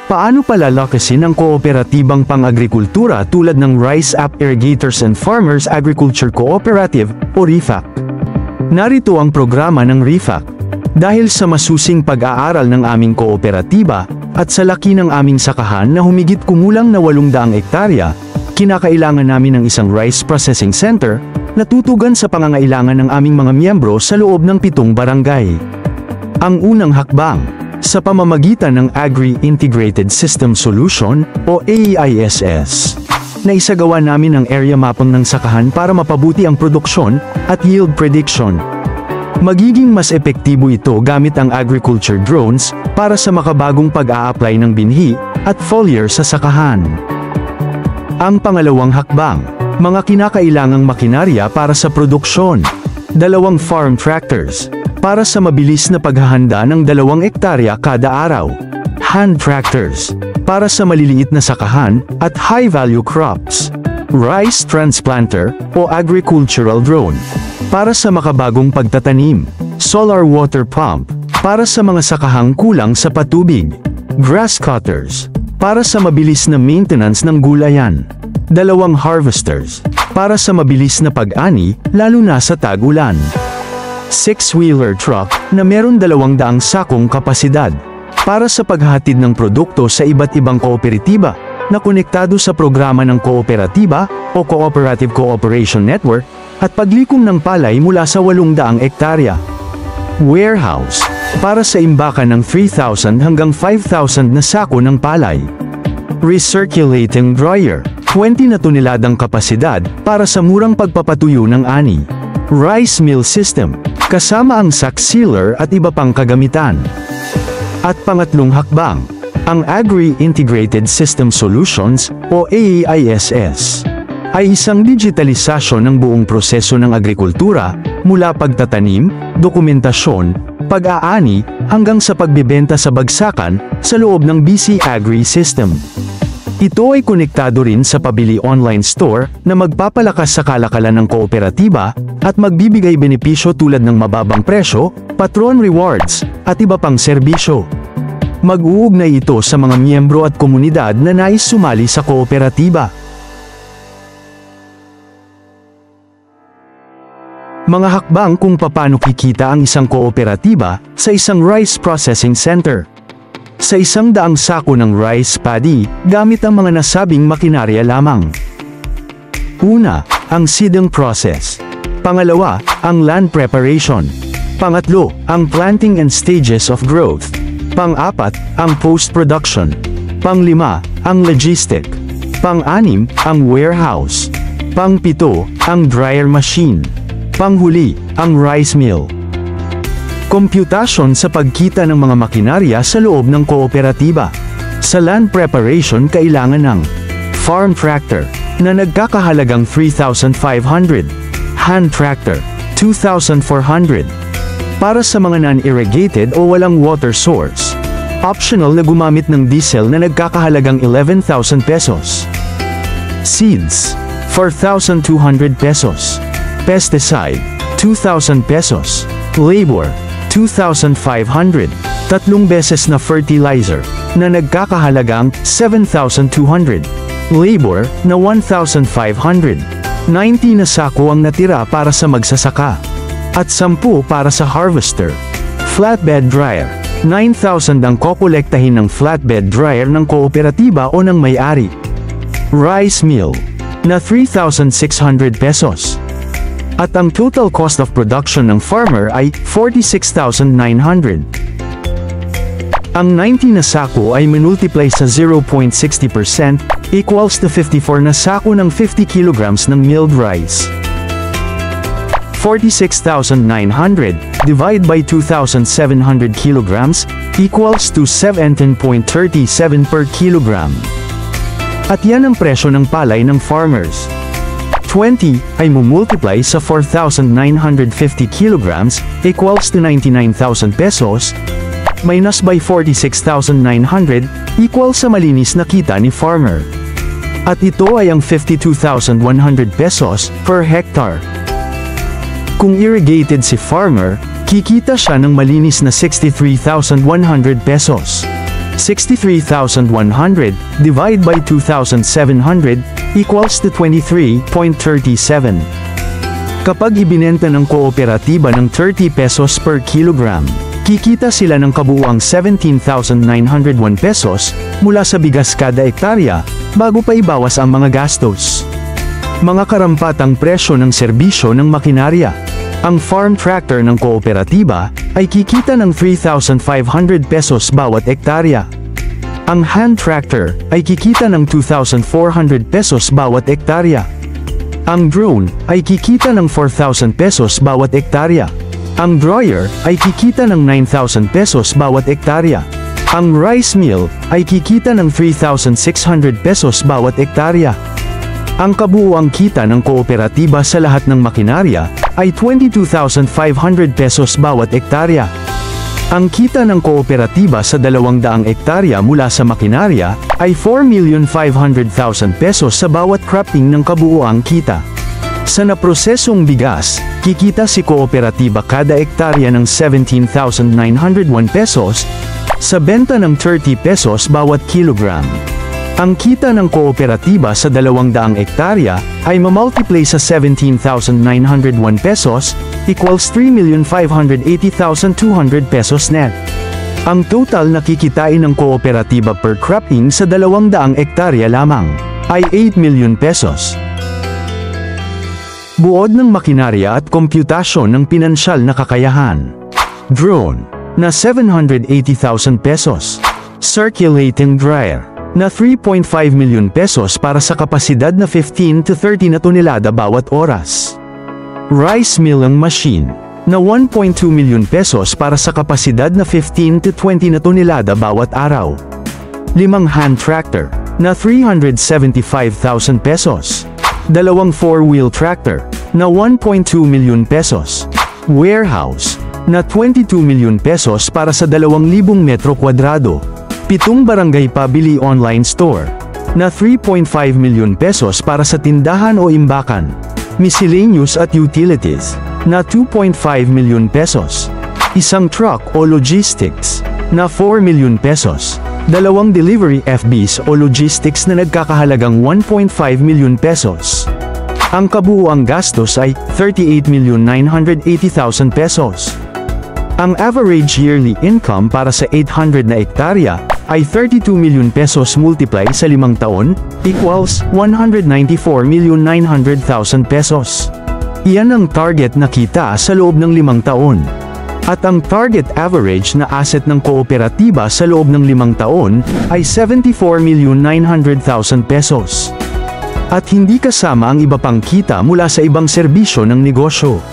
Paano palalakasin ang kooperatibang pang-agrikultura tulad ng Rice App Irrigators and Farmers Agriculture Cooperative o RIFAC? Narito ang programa ng RIFAC. Dahil sa masusing pag-aaral ng aming kooperatiba at sa laki ng aming sakahan na humigit kumulang na 800 hektarya, kinakailangan namin ng isang rice processing center na tutugan sa pangangailangan ng aming mga miyembro sa loob ng 7 barangay. Ang unang hakbang, sa pamamagitan ng Agri-Integrated System Solution o AISS, na isagawa namin ang area mapping ng sakahan para mapabuti ang produksyon at yield prediction. Magiging mas epektibo ito gamit ang agriculture drones para sa makabagong pag-a-apply ng binhi at foliar sa sakahan. Ang pangalawang hakbang, mga kinakailangang makinarya para sa produksyon. 2 farm tractors, para sa mabilis na paghahanda ng 2 hektarya kada araw. Hand tractors, para sa maliliit na sakahan at high-value crops. Rice transplanter o agricultural drone, para sa makabagong pagtatanim. Solar water pump, para sa mga sakahang kulang sa patubig. Grass cutters, para sa mabilis na maintenance ng gulayan. 2 harvesters, para sa mabilis na pag-ani, lalo na sa tag-ulan. 6-wheeler truck, na meron 200 sakong kapasidad, para sa paghahatid ng produkto sa iba't ibang kooperatiba, na konektado sa programa ng kooperatiba o Cooperative Cooperation Network, at paglikom ng palay mula sa 800 hektarya. Warehouse, para sa imbakan ng 3,000 hanggang 5,000 na sako ng palay. Recirculating dryer, 20 na toneladang kapasidad para sa murang pagpapatuyo ng ani. Rice mill system, kasama ang sack sealer at iba pang kagamitan. At pangatlong hakbang, ang Agri-Integrated System Solutions o AISS, ay isang digitalisasyon ng buong proseso ng agrikultura, mula pagtatanim, dokumentasyon, pag-aani, hanggang sa pagbebenta sa bagsakan, sa loob ng BC Agri System. Ito ay konektado rin sa pabili online store na magpapalakas sa kalakalan ng kooperatiba at magbibigay benepisyo tulad ng mababang presyo, patron rewards, at iba pang serbisyo. Mag-uugnay ito sa mga miyembro at komunidad na nais sumali sa kooperatiba. Mga hakbang kung paano kikita ang isang kooperatiba sa isang rice processing center. Sa 100 sako ng rice paddy, gamit ang mga nasabing makinarya lamang. Una, ang seeding process. Pangalawa, ang land preparation. Pangatlo, ang planting and stages of growth. Pang-apat, ang post-production. Pang-5, ang logistic. Pang-6, ang warehouse. Pang-7, ang dryer machine. Panghuli, ang rice mill. Komputasyon sa pagkita ng mga makinarya sa loob ng kooperatiba. Sa land preparation kailangan ng farm tractor, na nagkakahalagang 3,500. Hand tractor, 2,400. Para sa mga non-irrigated o walang water source. Optional na gumamit ng diesel na nagkakahalagang 11,000 pesos. Seeds, 4,200 pesos. Pesticide, 2,000 pesos. Labor, 2,500. 3 beses na fertilizer, na nagkakahalagang 7,200. Labor, na 1,500. 90 na sako ang natira para sa magsasaka. At 10 para sa harvester. Flatbed dryer, 9,000 ang kokolektahin ng flatbed dryer ng kooperatiba o ng may-ari. Rice mill, na 3,600 pesos. At ang total cost of production ng farmer ay 46,900. Ang 90 na sako ay minultiply sa 0.60% equals to 54 na sako ng 50 kilograms ng milled rice. 46,900 divide by 2,700 kilograms equals to 17.37 per kilogram. At yan ang presyo ng palay ng farmers. 20 ay mumultiply sa 4,950 kilograms equals to 99,000 pesos minus by 46,900 equals sa malinis na kita ni farmer. At ito ay ang 52,100 pesos per hectare. Kung irrigated si farmer, kikita siya ng malinis na 63,100 pesos. 63,100 divide by 2,700 equals to 23.37. Kapag ibinenta ng kooperatiba ng 30 pesos per kilogram, kikita sila ng kabuuang 17,901 pesos mula sa bigas kada ektarya, bago pa ibawas ang mga gastos. Mga karampatang presyo ng serbisyo ng makinarya. Ang farm tractor ng kooperatiba ay kikita ng 3,500 pesos bawat ektarya. Ang hand tractor ay kikita ng 2,400 pesos bawat ektarya. Ang drone ay kikita ng 4,000 pesos bawat ektarya. Ang dryer ay kikita ng 9,000 pesos bawat ektarya. Ang rice mill ay kikita ng 3,600 pesos bawat ektarya. Ang kabuuang kita ng kooperatiba sa lahat ng makinarya ay 22,500 pesos bawat ektarya. Ang kita ng kooperatiba sa 200 ektarya mula sa makinarya ay 4,500,000 pesos sa bawat cropping ng kabuuang kita. Sa naprosesong bigas, kikita si kooperatiba kada ektarya ng 17,901 pesos sa benta ng 30 pesos bawat kilogram. Ang kita ng kooperatiba sa 200 ektarya ay mamultiply sa 17,901 pesos equals 3,580,200 pesos net. Ang total na kikitain ng kooperatiba per cropping sa 200 ektarya lamang ay 8 million pesos. Buod ng makinarya at komputasyon ng pinansyal na kakayahan. Drone na 780,000 pesos. Circulating dryer na 3.5 million pesos para sa kapasidad na 15 to 30 na tonelada bawat oras. Rice milling machine na 1.2 million pesos para sa kapasidad na 15 to 20 na tonelada bawat araw. 5 hand tractor na 375,000 pesos. 2 4-wheel tractor na 1.2 million pesos. Warehouse na 22 million pesos para sa 2,000 metro kwadrado. 7 barangay pabili online store na 3.5 million pesos para sa tindahan o imbakan. Miscellaneous at utilities na 2.5 million pesos. Isang truck o logistics na 4 million pesos. 2 delivery FBs o logistics na nagkakahalagang 1.5 million pesos. Ang kabuuang gastos ay 38,980,000 pesos. Ang average yearly income para sa 800 na ektarya ay 32 million pesos multiply sa 5 taon, equals 194,900,000 pesos. Iyan ang target na kita sa loob ng 5 taon. At ang target average na asset ng kooperatiba sa loob ng 5 taon ay 74,900,000 pesos. At hindi kasama ang iba pang kita mula sa ibang serbisyo ng negosyo.